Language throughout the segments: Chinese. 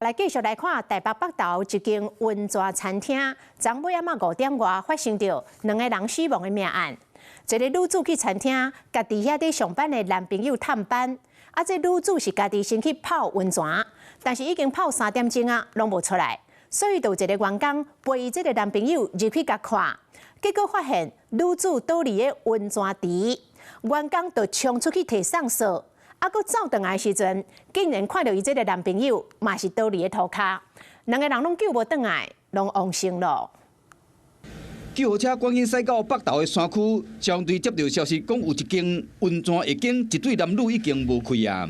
来继续来看台北北投一间温泉餐厅，昨尾5点外发生着2个人死亡的命案。一个女子去餐厅，家己遐伫上班的男朋友探班，这女子是家己先去泡温泉，但是已经泡3点钟啊，拢无出来，所以就有一个员工陪伊这个男朋友入去甲看，结果发现女子倒伫个温泉池，员工就冲出去摕上锁。 搁走转来的时阵，竟然看到伊这个男朋友嘛是倒伫个涂骹，2个人拢救无转来，拢亡生咯。救护车赶紧驶到北投的山区，消防队接到消息，讲有一间温泉已经一对男女已经无开啊。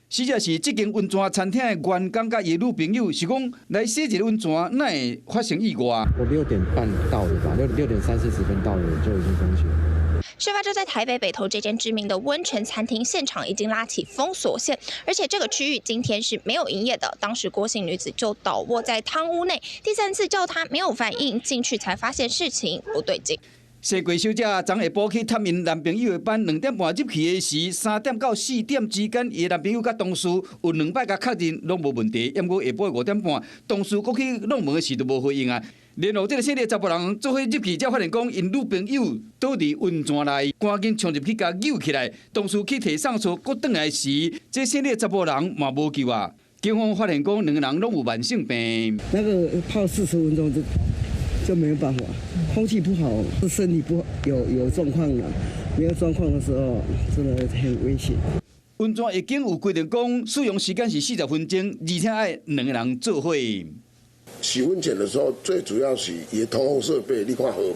死者是这间温泉餐厅的员工甲伊女朋友，是讲来洗一个温泉，哪会发生意外？我6点半到的吧，6点30分到的就已经封起了。 事发就在台北北投这间知名的温泉餐厅，现场已经拉起封锁线，而且这个区域今天是没有营业的。当时郭姓女子就倒卧在汤屋内，第3次叫她没有反应，进去才发现事情不对劲。 西贵小姐昨下晡去探因男朋友的班，2点半入去的时，3点到4点之间，伊的男朋友甲同事有2摆甲确认拢无问题。不过下晡5点半，同事搁去弄门的时就无回应啊。 然后，这个姓李查甫人做伙入去，才发现讲因女朋友倒伫温泉内，赶紧冲入去甲救起来。同事去提上车，搁转来时，这姓李查甫人嘛无救啊。警方发现讲2个人拢有慢性病。那个泡40分钟就没有办法，空气不好，身体不好有状况了。没有状况的时候，真的很危险。 温泉已经有规定讲，使用时间是40分钟，而且爱2个人做伙。 洗温泉的时候，最主要是伊通风设备，你看好无？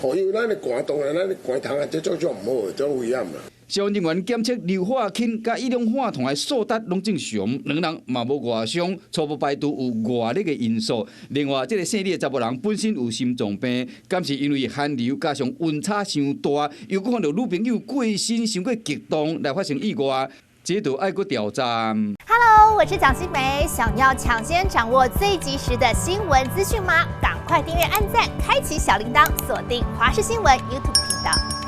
哦，因为咱的管当然咱的管汤啊，这种就唔好的，这种危险啦。消防人员检测硫化氢甲一氧化碳的数值拢正常，2人嘛无外伤，初步排除有外力的因素。另外，这个姓李的查甫人本身有心脏病，敢是因为寒流加上温差伤大，又搁看到女朋友过身伤过激动来发生意外。 这都爱过调查。Hello， 我是蒋欣梅。想要抢先掌握最及时的新闻资讯吗？赶快订阅、按赞、开启小铃铛，锁定华视新闻 YouTube 频道。